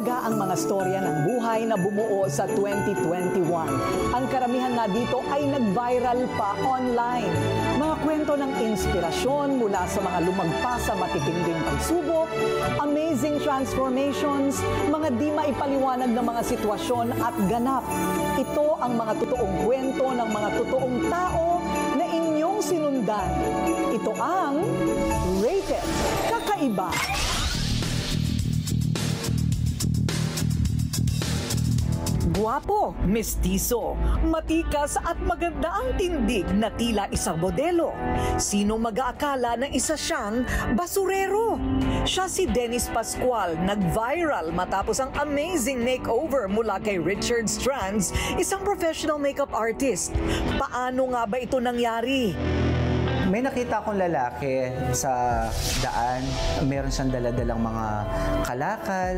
Mahalaga ang mga storya ng buhay na bumuo sa 2021. Ang karamihan nga dito ay nag-viral pa online. Mga kwento ng inspirasyon mula sa mga lumagpas sa matitinding pagsubok, amazing transformations, mga di maipaliwanag na mga sitwasyon at ganap. Ito ang mga totoong kwento ng mga totoong tao na inyong sinundan. Ito ang Rated Kakaiba. Guwapo, mestizo, matikas at maganda ang tindig na tila isang modelo. Sino mag-aakala na isa siyang basurero? Siya si Dennis Pascual, nag-viral matapos ang amazing makeover mula kay Richard Strands, isang professional makeup artist. Paano nga ba ito nangyari? May nakita akong lalaki sa daan, meron siyang daladalang mga kalakal,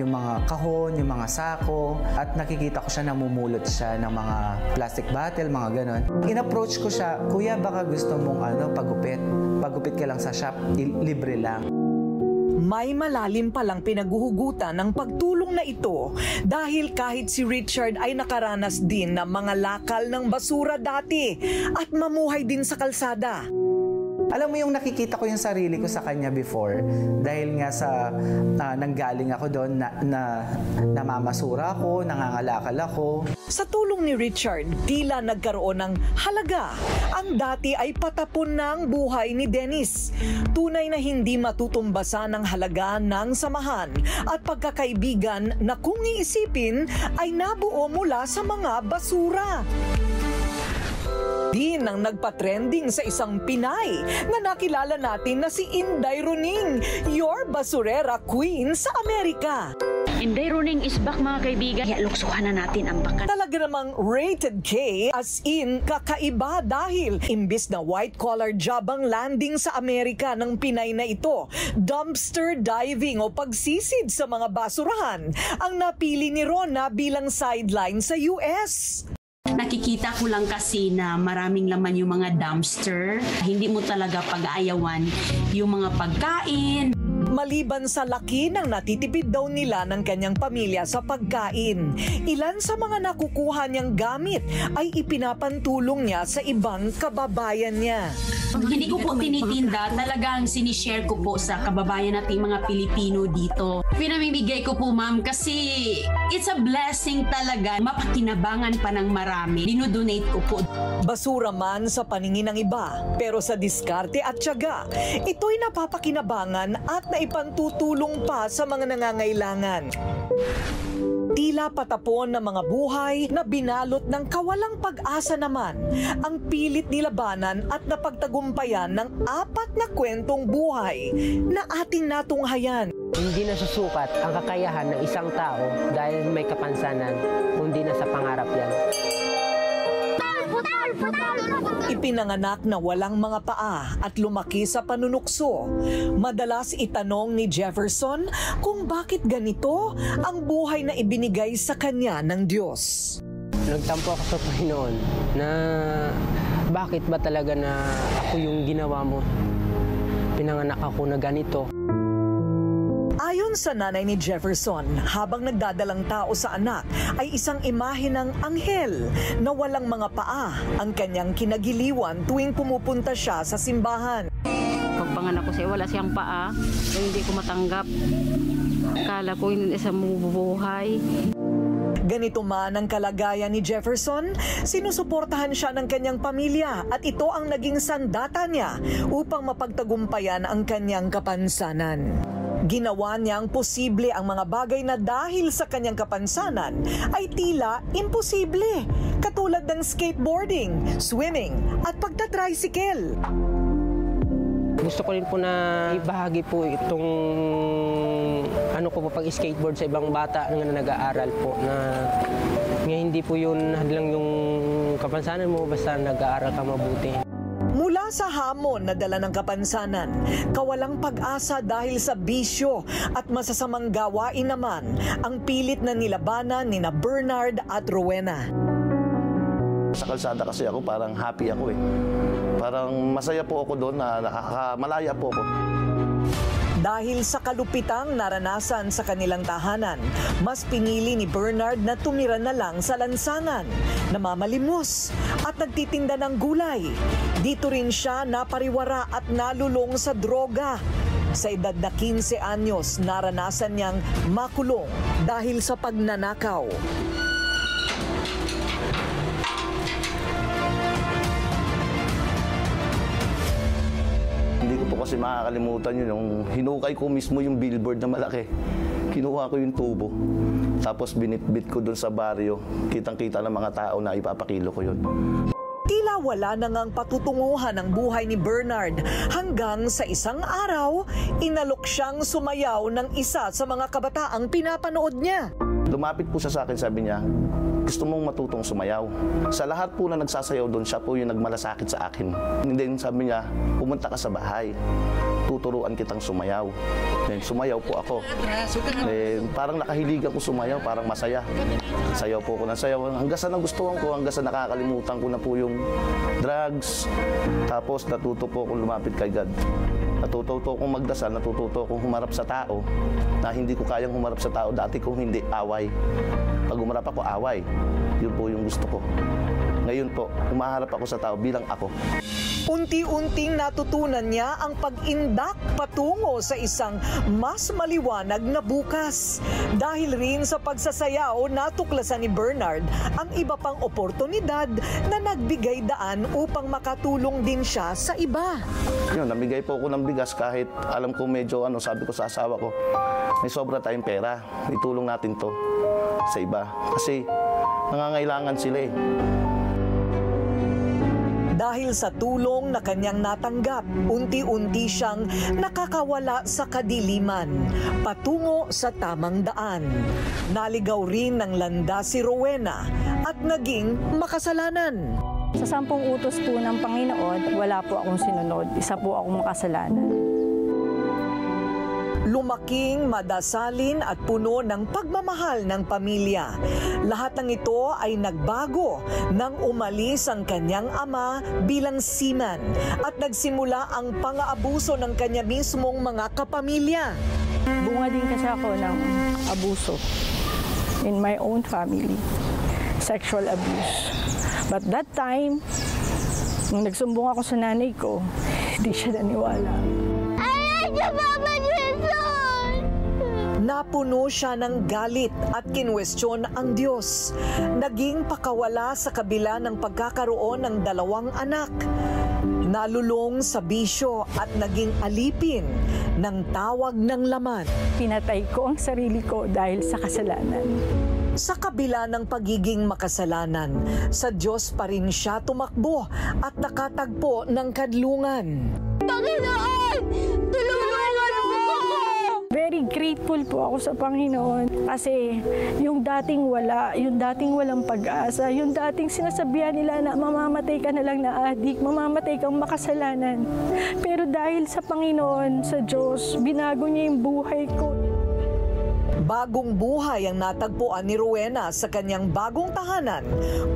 yung mga kahon, yung mga sako, at nakikita ko siya namumulot siya ng mga plastic bottle, mga ganon. In-approach ko siya, kuya baka gusto mong pagupit. Pagupit ka lang sa shop, libre lang. May malalim palang pinaguhugutan ng pagtulong na ito dahil kahit si Richard ay nakaranas din ng mga lakal ng basura dati at mamuhay din sa kalsada. Alam mo yung nakikita ko yung sarili ko sa kanya before dahil nga sa nanggaling ako doon na namamasura ako, nangangalakal ako. Sa tulong ni Richard, tila nagkaroon ng halaga. Ang dati ay patapon ng buhay ni Dennis. Tunay na hindi matutumbasan ng halaga ng samahan at pagkakaibigan na kung iisipin ay nabuo mula sa mga basura. Din ang nagpa-trending sa isang Pinay na nakilala natin na si Inday Runing, your basurera queen sa Amerika. Inday Runing is back mga kaibigan. Kaya luksuhan na natin ang bakan. Talaga namang rated K as in kakaiba dahil imbis na white-collar job ang landing sa Amerika ng Pinay na ito, dumpster diving o pagsisid sa mga basurahan ang napili ni Rona bilang sideline sa US. Nakikita ko lang kasi na maraming laman yung mga dumpster. Hindi mo talaga pag-aayawan yung mga pagkain. Maliban sa laki ng natitipid daw nila ng kanyang pamilya sa pagkain, ilan sa mga nakukuha niyang gamit ay ipinapantulong niya sa ibang kababayan niya. Hindi ko po tinitinda, talagang sinishare ko po sa kababayan nating mga Pilipino dito. Pinamimigay ko po ma'am kasi it's a blessing talaga. Mapakinabangan pa ng marami. Dinodonate ko po. Basura man sa paningin ng iba, pero sa diskarte at tiyaga, ito'y napapakinabangan at naipantutulong pa sa mga nangangailangan. Tila patapon ng mga buhay na binalot ng kawalang pag-asa naman ang pilit nilabanan at napagtagumpayan ng 4 na kwentong buhay na ating natunghayan. Hindi nasusukat ang kakayahan ng isang tao dahil may kapansanan, kundi nasa pangarap yan. Ipinanganak na walang mga paa at lumaki sa panunukso. Madalas itanong ni Jefferson kung bakit ganito ang buhay na ibinigay sa kanya ng Diyos. Nagtampo ako sa Panginoon na bakit ba talaga na ako yung ginawa mo? Pinanganak ako na ganito. Ayon sa nanay ni Jefferson, habang nagdadalang tao sa anak ay isang imahe ng anghel na walang mga paa ang kanyang kinagiliwan tuwing pumupunta siya sa simbahan. Pagpanganak ko siya, wala siyang paa. Hindi ko matanggap. Akala ko hindi siya mabubuhay. Ganito man ang kalagayan ni Jefferson, sinusuportahan siya ng kanyang pamilya at ito ang naging sandata niya upang mapagtagumpayan ang kanyang kapansanan. Ginawa niyang posible ang mga bagay na dahil sa kanyang kapansanan ay tila imposible, katulad ng skateboarding, swimming at pagta-tricycle. Gusto ko rin po na ibahagi po itong pag-skateboard sa ibang bata na nag-aaral po na hindi po yun hadlang yung kapansanan mo basta nag-aaral ka mabuti. Mula sa hamon na dala ng kapansanan, kawalang pag-asa dahil sa bisyo at masasamang gawain naman ang pilit na nilabanan ni Bernard at Rowena. Sa kalsada kasi ako parang happy ako eh. Parang masaya po ako doon na nakakamalaya po ako. Dahil sa kalupitang naranasan sa kanilang tahanan, mas pinili ni Bernard na tumira na lang sa lansangan, namamalimos at nagtitinda ng gulay. Dito rin siya napariwara at nalulong sa droga. Sa edad na 15 anyos, naranasan niyang makulong dahil sa pagnanakaw. Hindi ko po kasi makakalimutan yun. Yung hinukay ko mismo yung billboard na malaki. Kinuha ko yung tubo. Tapos binitbit ko dun sa baryo. Kitang-kita ng mga tao na ipapakilo ko yun. Tila wala na ngang patutunguhan ang buhay ni Bernard hanggang sa isang araw, inalok siyang sumayaw ng isa sa mga kabataang pinapanood niya. Lumapit po siya sa akin, sabi niya, gusto mong matutong sumayaw. Sa lahat po na nagsasayaw doon, siya po yung nagmalasakit sa akin. And then sabi niya, pumunta ka sa bahay. Tuturuan kitang sumayaw. Then sumayaw po ako. Then parang nakahilig ako sumayaw, parang masaya. Sayaw po ako ng sayaw. Hanggang sa nagustuhan ko, hanggang sa nakakalimutan ko na po yung drugs. Tapos natuto po akong lumapit kay God. Natututo akong magdasal, natututo akong humarap sa tao na hindi ko kayang humarap sa tao. Dati kong hindi, away. Pag humarap ako, away. Yun po yung gusto ko. Ngayon po, humaharap ako sa tao bilang ako. Unti-unting natutunan niya ang pag-indak patungo sa isang mas maliwanag na bukas. Dahil rin sa pagsasayaw, natuklasan ni Bernard ang iba pang oportunidad na nagbigay daan upang makatulong din siya sa iba. Yun, namigay po ako ng bigas kahit alam ko medyo sabi ko sa asawa ko, may sobra tayong pera, itulong natin to sa iba. Kasi nangangailangan sila eh. Dahil sa tulong na kanyang natanggap, unti-unti siyang nakakawala sa kadiliman, patungo sa tamang daan. Naligaw rin ng landas si Rowena at naging makasalanan. Sa 10 utos po ng Panginoon, wala po akong sinunod. Isa po akong makasalanan. Lumaking, madasalin at puno ng pagmamahal ng pamilya. Lahat ng ito ay nagbago nang umalis ang kanyang ama bilang seaman at nagsimula ang pang-aabuso ng kanya mismong mga kapamilya. Bunga din kasi ako ng abuso in my own family. Sexual abuse. But that time, nung nagsumbong ako sa nanay ko, hindi siya naniwala. Napuno siya ng galit at kinwestiyon ang Diyos. Naging pakawala sa kabila ng pagkakaroon ng 2 anak. Nalulong sa bisyo at naging alipin ng tawag ng laman. Pinatay ko ang sarili ko dahil sa kasalanan. Sa kabila ng pagiging makasalanan, sa Diyos pa rin siya tumakbo at nakatagpo ng kadlungan. Panginoon! Tulungan mo ako! Very grateful po ako sa Panginoon kasi yung dating walang pag-asa, yung dating sinasabihan nila na mamamatay ka na lang na adik, mamamatay kang makasalanan. Pero dahil sa Panginoon, sa Diyos, binago niya yung buhay ko. Bagong buhay ang natagpuan ni Rowena sa kanyang bagong tahanan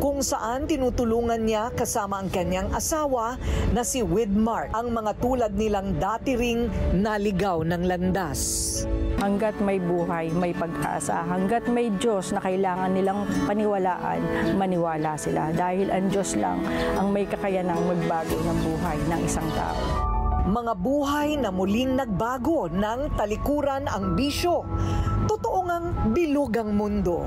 kung saan tinutulungan niya kasama ang kanyang asawa na si Widmark ang mga tulad nilang dati ring naligaw ng landas. Hanggat may buhay, may pag-asa. Hanggat may Diyos na kailangan nilang paniwalaan, maniwala sila. Dahil ang Diyos lang ang may kakayanang magbago ng buhay ng isang tao. Mga buhay na muling nagbago ng talikuran ang bisyo. Totoo ngang bilog ang mundo.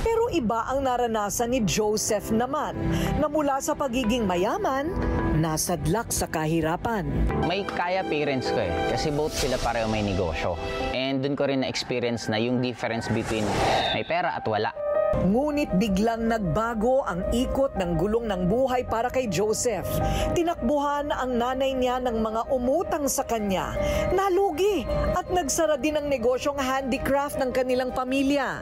Pero iba ang naranasan ni Joseph naman na mula sa pagiging mayaman, nasadlak sa kahirapan. May kaya parents ko eh, kasi both sila pareho may negosyo. And dun ko rin na-experience na yung difference between may pera at wala. Ngunit biglang nagbago ang ikot ng gulong ng buhay para kay Joseph. Tinakbuhan ang nanay niya ng mga umutang sa kanya, nalugi at nagsara din ang negosyong handicraft ng kanilang pamilya.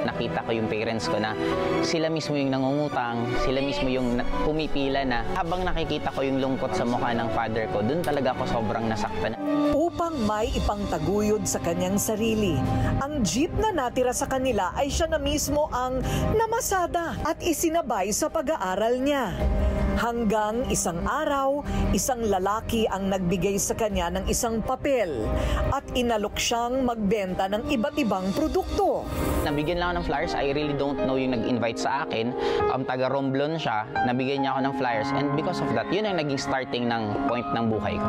Nakita ko yung parents ko na sila mismo yung nangungutang, sila mismo yung pumipila na. Habang nakikita ko yung lungkot sa mukha ng father ko, dun talaga ako sobrang nasaktan. Upang may ipangtaguyod sa kanyang sarili, ang jeep na natira sa kanila ay siya na mismo ang namasada at isinabay sa pag-aaral niya. Hanggang isang araw, isang lalaki ang nagbigay sa kanya ng isang papel at inalok siyang magbenta ng iba't ibang produkto. Nabigyan lang ako ng flyers. I really don't know yung nag-invite sa akin. Taga Romblon siya. Nabigyan niya ako ng flyers. And because of that, yun ang naging starting ng point ng buhay ko.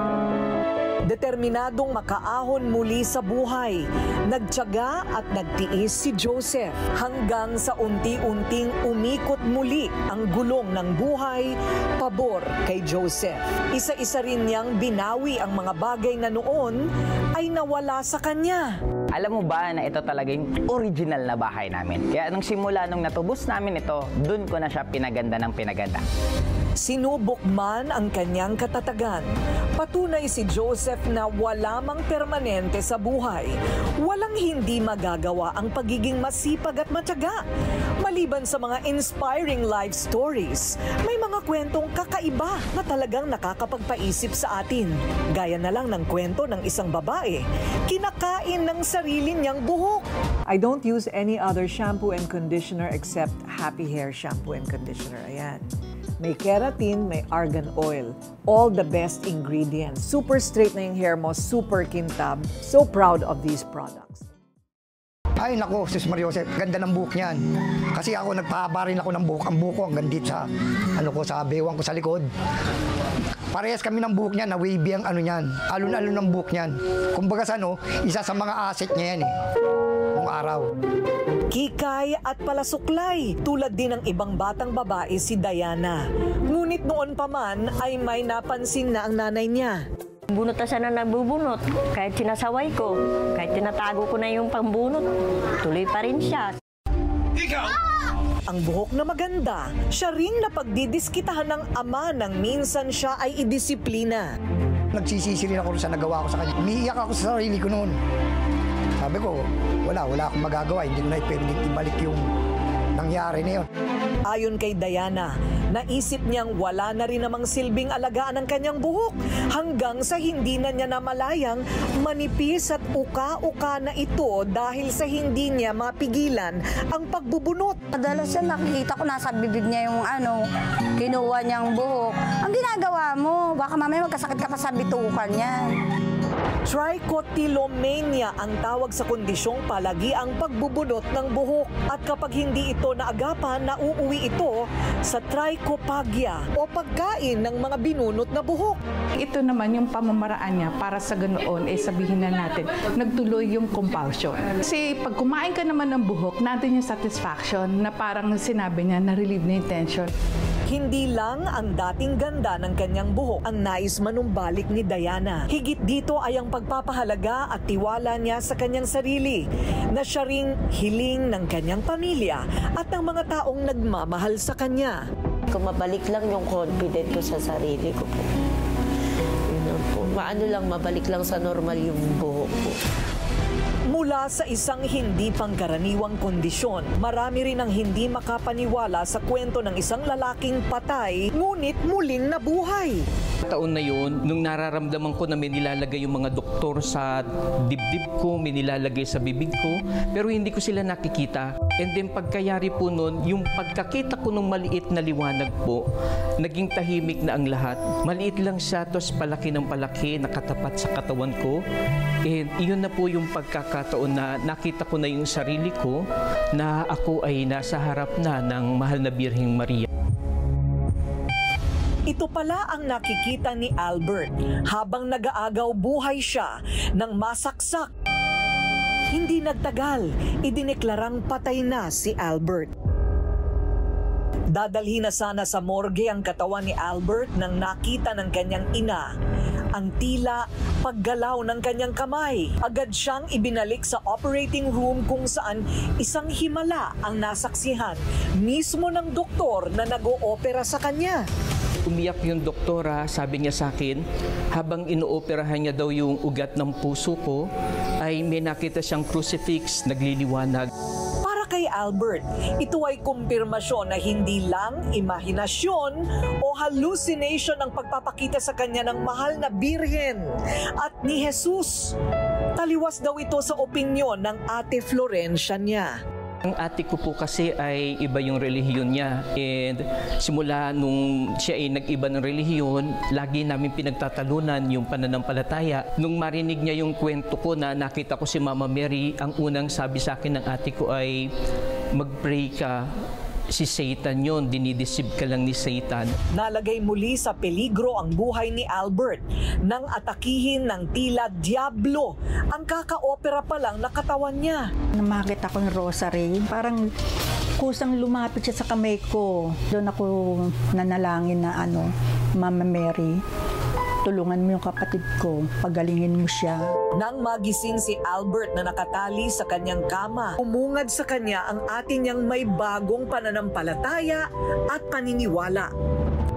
Determinadong makaahon muli sa buhay, nagtiyaga at nagtiis si Joseph hanggang sa unti-unting umikot muli ang gulong ng buhay pabor kay Joseph. Isa-isa rin niyang binawi ang mga bagay na noon ay nawala sa kanya. Alam mo ba na ito talaga yung original na bahay namin? Kaya nung simula nung natubos namin ito, dun ko na siya pinaganda ng pinaganda. Sinubok man ang kanyang katatagan, patunay si Joseph na wala mang permanente sa buhay. Walang hindi magagawa ang pagiging masipag at matyaga. Maliban sa mga inspiring life stories, may mga kwentong kakaiba na talagang nakakapagpaisip sa atin. Gaya na lang ng kwento ng isang babae, kinakain ng sarili niyang buhok. I don't use any other shampoo and conditioner except Happy Hair shampoo and conditioner. Ayan. May keratin, may argan oil. All the best ingredients. Super straight na yung hair mo, super kintab. So proud of these products. Ay nako, Sis Mariosep, ganda ng buhok niyan. Kasi ako nagpahaba rin ako ng buhok. Ang buhok ko hanggang dito sa, sa bewang ko sa likod. Parehas kami ng buhok niyan, na wavy ang niyan. Alon-alon ng buhok niyan. Kumbaga isa sa mga asset niya yan nung araw. Kikay at palasuklay, tulad din ng ibang batang babae si Diana. Ngunit noon pa man ay may napansin na ang nanay niya. Bunot na siya na nagbubunot. Kahit sinasaway ko, kahit tinatago ko na yung pambunot, tuloy pa rin siya. Ikaw! Ang buhok na maganda, siya ring napagdidiskitahan ng ama nang minsan siya ay idisiplina. Nagsisisi rin ako sa nagawa ko sa kanya. Umiiyak ako sa sarili ko noon. Sabi ko, wala akong magagawa. Hindi ko na pwedeng ibalik yung nangyari na yun. Ayon kay Diana, naisip niyang wala na rin namang silbing alagaan ng kanyang buhok hanggang sa hindi na niya namalayang manipis at uka-uka na ito dahil sa hindi niya mapigilan ang pagbubunot. Madalas siya nakikita ko nasa bibig niya yung kinuha niyang buhok. Ang ginagawa mo, baka mamaya magkasakit ka pa sa bitukan niya. Trichotillomania ang tawag sa kondisyong palagi ang pagbubunot ng buhok at kapag hindi ito naagapan, nauuwi ito sa trichopagia o pagkain ng mga binunot na buhok. Ito naman yung pamamaraan niya para sa ganoon sabihin na natin, nagtuloy yung compulsion. Kasi pag kumain ka naman ng buhok, natin yung satisfaction na parang sinabi niya, na-relieve na yung tension. Hindi lang ang dating ganda ng kanyang buhok ang nais manumbalik ni Diana. Higit dito ay ang pagpapahalaga at tiwala niya sa kanyang sarili na siya ring hiling ng kanyang pamilya at ng mga taong nagmamahal sa kanya. Kung mabalik lang yung confident ko sa sarili ko po. Maano lang, mabalik lang sa normal yung buhok ko. Mula sa isang hindi pangkaraniwang kondisyon, marami rin ang hindi makapaniwala sa kwento ng isang lalaking patay, ngunit muling nabuhay. Taon na yun, nung nararamdaman ko na may nilalagay yung mga doktor sa dibdib ko, may nilalagay sa bibig ko, pero hindi ko sila nakikita. And then pagkayari po nun, yung pagkakita ko ng maliit na liwanag po, naging tahimik na ang lahat. Maliit lang siya, tapos palaki ng palaki, nakatapat sa katawan ko. And iyon na po yung pagkakataon na nakita ko na yung sarili ko na ako ay nasa harap na ng mahal na Birheng Maria. Ito pala ang nakikita ni Albert habang nag-aagaw buhay siya ng masaksak. Hindi nagtagal, idineklarang patay na si Albert. Dadalhin na sana sa morgue ang katawan ni Albert nang nakita ng kanyang ina ang tila paggalaw ng kanyang kamay. Agad siyang ibinalik sa operating room kung saan isang himala ang nasaksihan mismo ng doktor na nag-oopera sa kanya. Umiyak yung doktora, sabi niya sa akin, habang inooperahan niya daw yung ugat ng puso ko, ay may nakita siyang crucifix, nagliliwanag. Para kay Albert, ito ay kumpirmasyon na hindi lang imahinasyon o hallucination ang pagpapakita sa kanya ng mahal na Birhen at ni Jesus. Taliwas daw ito sa opinyon ng Ate Florencia niya. Ang ate ko po kasi ay iba yung relihiyon niya, and simula nung siya ay nag-iba ng relihiyon, lagi namin pinagtatalunan yung pananampalataya. Nung marinig niya yung kwento ko na nakita ko si Mama Mary, ang unang sabi sa akin ng ate ko ay, mag-pray ka. Si Satan yon, dinideceive ka lang ni Satan. Nalagay muli sa peligro ang buhay ni Albert nang atakihin ng tila diablo ang kaka-opera pa lang na katawan niya. Makita ko yung rosary, parang kusang lumapit siya sa kamay ko. Doon ako nanalangin na Mama Mary, tulungan mo yung kapatid ko, pagalingin mo siya. Nang magising si Albert na nakatali sa kanyang kama, umungad sa kanya ang ate niyang may bagong pananampalataya at paniniwala.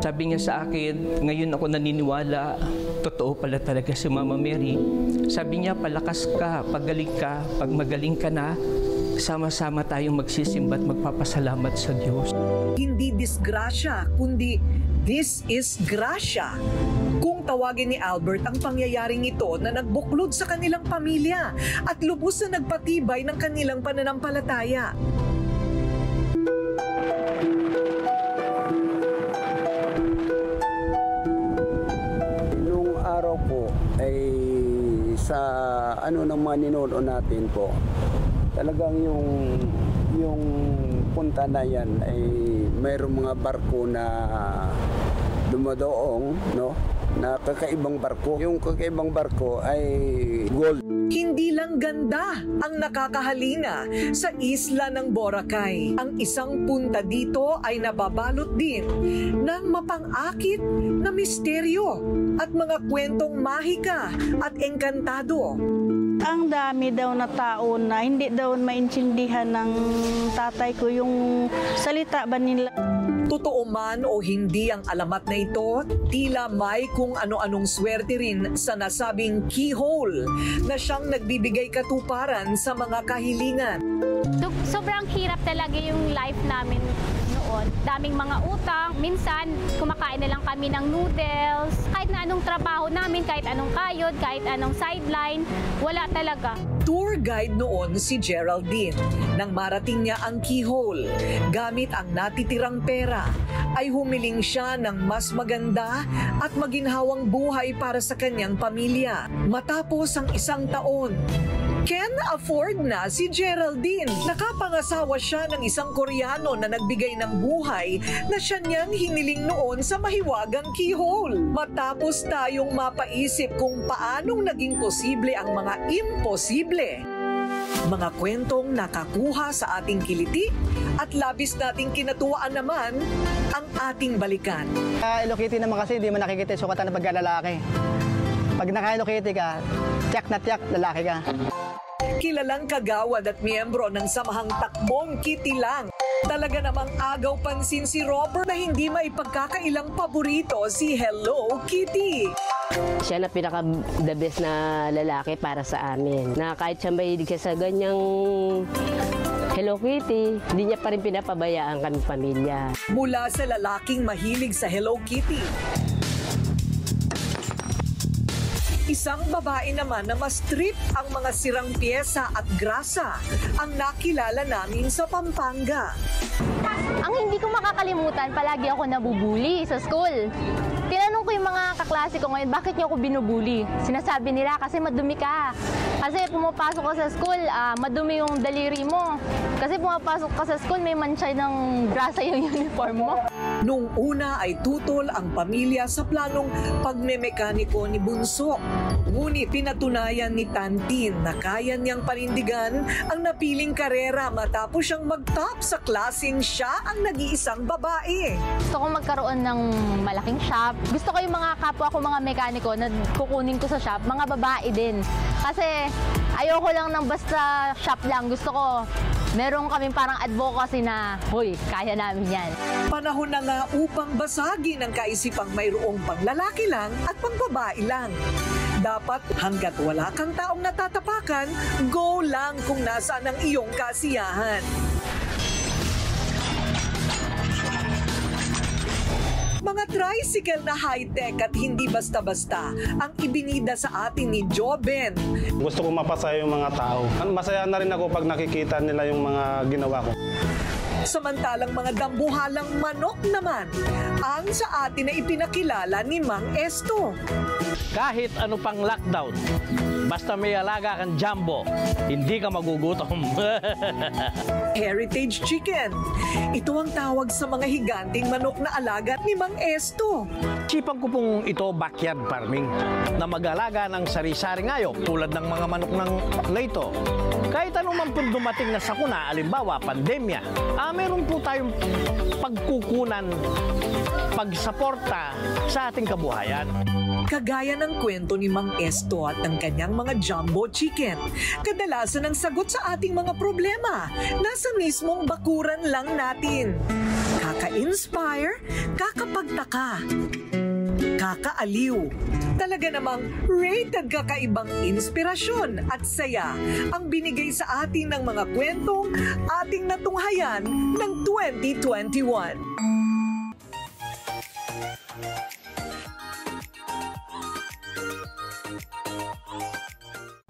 Sabi niya sa akin, ngayon ako naniniwala, totoo pala talaga si Mama Mary. Sabi niya, palakas ka, pagaling ka, pag magaling ka na, sama-sama tayong magsisimba at magpapasalamat sa Diyos. Hindi disgrasya, kundi this is grasya. Kung tawagin ni Albert ang pangyayaring ito na nagbuklod sa kanilang pamilya at lubos na nagpatibay ng kanilang pananampalataya. Nung araw po ay sa naman ninoon natin po, talagang yung punta na yan ay mayroong mga barko na dumadoong, no? Na kakaibang barko. Yung kakaibang barko ay gold. Hindi lang ganda ang nakakahalina sa isla ng Boracay. Ang isang punta dito ay nababalot din ng mapang-akit na misteryo at mga kwentong mahika at engkantado. Ang dami daw na tao na hindi daw maintindihan ng tatay ko yung salita ba nila. Totoo man o hindi ang alamat na ito, tila may kung ano-anong swerte rin sa nasabing keyhole na siyang nagbibigay katuparan sa mga kahilingan. Sobrang hirap talaga yung life namin noon. Daming mga utang. Minsan, kumakain na lang kami ng noodles. Kahit na anong trabaho namin, kahit anong kayod, kahit anong sideline, wala talaga. Tour guide noon si Geraldine. Nang marating niya ang keyhole, gamit ang natitirang pera, ay humiling siya ng mas maganda at maginhawang buhay para sa kanyang pamilya. Matapos ang 1 taon, can afford na si Geraldine. Nakapangasawa siya ng isang Koreano na nagbigay ng buhay na siya niyang hiniling noon sa mahiwagang keyhole. Matapos tayong mapaisip kung paanong naging posible ang mga imposible. Mga kwentong nakakuha sa ating kiliti at labis nating kinatuwaan naman ang ating balikan. Hello Kitty naman kasi hindi mo nakikita yung sukatan ng pagkalalaki. Pag naka-Hello Kitty ka, tiyak na tiyak, lalaki ka. Kilalang kagawad at miyembro ng samahang takbong Kitty Lang. Talaga namang agaw pansin si Robert na hindi maipagkakailang paborito si Hello Kitty. Siya na pinaka-the best na lalaki para sa amin. Na kahit siya mahilig siya sa ganyang Hello Kitty, hindi niya pa rin pinapabayaan kami pamilya. Mula sa lalaking mahilig sa Hello Kitty, isang babae naman na mas trip ang mga sirang pyesa at grasa ang nakilala namin sa Pampanga. Ang hindi ko makakalimutan, palagi ako nabubuli sa school. Tinanong ko yung mga kaklase ko ngayon, bakit niyo ako binubuli? Sinasabi nila, kasi madumi ka. Kasi pumapasok ka sa school, madumi yung daliri mo. Kasi pumapasok ka sa school, may mansay ng grasa yung uniform mo. Nung una ay tutol ang pamilya sa planong pagmemekaniko ni Bunso. Ngunit pinatunayan ni Tantin na kaya niyang panindigan ang napiling karera matapos siyang mag-top sa klaseng siya ang nag-iisang babae. Gusto ko magkaroon ng malaking shop. Gusto ko yung mga kapwa ko mga mekaniko na kukunin ko sa shop, mga babae din. Kasi ayoko lang ng basta shop lang. Gusto ko meron kaming parang advocacy na, hoy, kaya namin yan. Panahon na nga upang basagin ang kaisipang mayroong panglalaki lang at pangbabae lang. Dapat hanggat wala kang taong natatapakan, go lang kung nasaan ang iyong kasiyahan. Mga tricycle na high-tech at hindi basta-basta ang ibinida sa atin ni Joben. Gusto ko mapasaya yung mga tao. Masaya na rin ako pag nakikita nila yung mga ginawa ko. Samantalang mga dambuhalang manok naman ang sa atin na ipinakilala ni Mang Esto. Kahit ano pang lockdown, basta may alaga kang jumbo, hindi ka magugutom. Heritage Chicken. Ito ang tawag sa mga higanting manok na alaga ni Mang Esto. Sipan ko pong ito backyard farming na mag-alaga ng sari-saring hayop tulad ng mga manok ng Leyto. Kahit anuman po dumating na sakuna, alimbawa pandemya, meron po tayong pagkukunan, pagsaporta sa ating kabuhayan. Kagaya ng kwento ni Mang Esto at ng kanyang mga jumbo chicken, kadalasan ang sagot sa ating mga problema nasa mismong bakuran lang natin. Kaka-inspire, kakapagtaka, kakaaliw. Talaga namang rated kakaibang inspirasyon at saya ang binigay sa atin ng mga kwentong ating natunghayan ng 2021.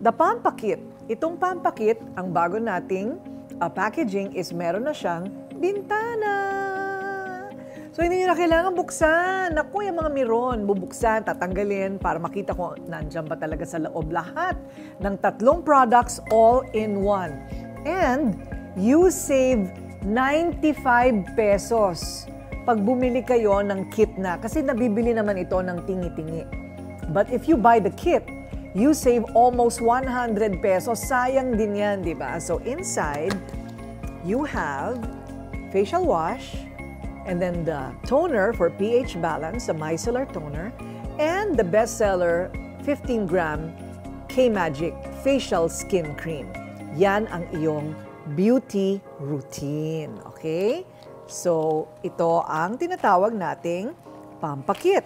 The Pampakit. Itong Pampakit, ang bago nating packaging is meron na siyang bintana. So, hindi nyo na kailangan buksan. Naku, yung mga miron, bubuksan, tatanggalin para makita kung nandyan ba talaga sa loob lahat ng 3 products all in one. And you save 95 pesos pag bumili kayo ng kit na. Kasi nabibili naman ito ng tingi-tingi. But if you buy the kit, you save almost 100 pesos. Sayang din yan, di ba? So inside, you have facial wash, and then the toner for pH balance, the micellar toner, and the bestseller 15-gram K-Magic Facial Skin Cream. Yan ang iyong beauty routine. Okay? So, ito ang tinatawag nating Pampakit.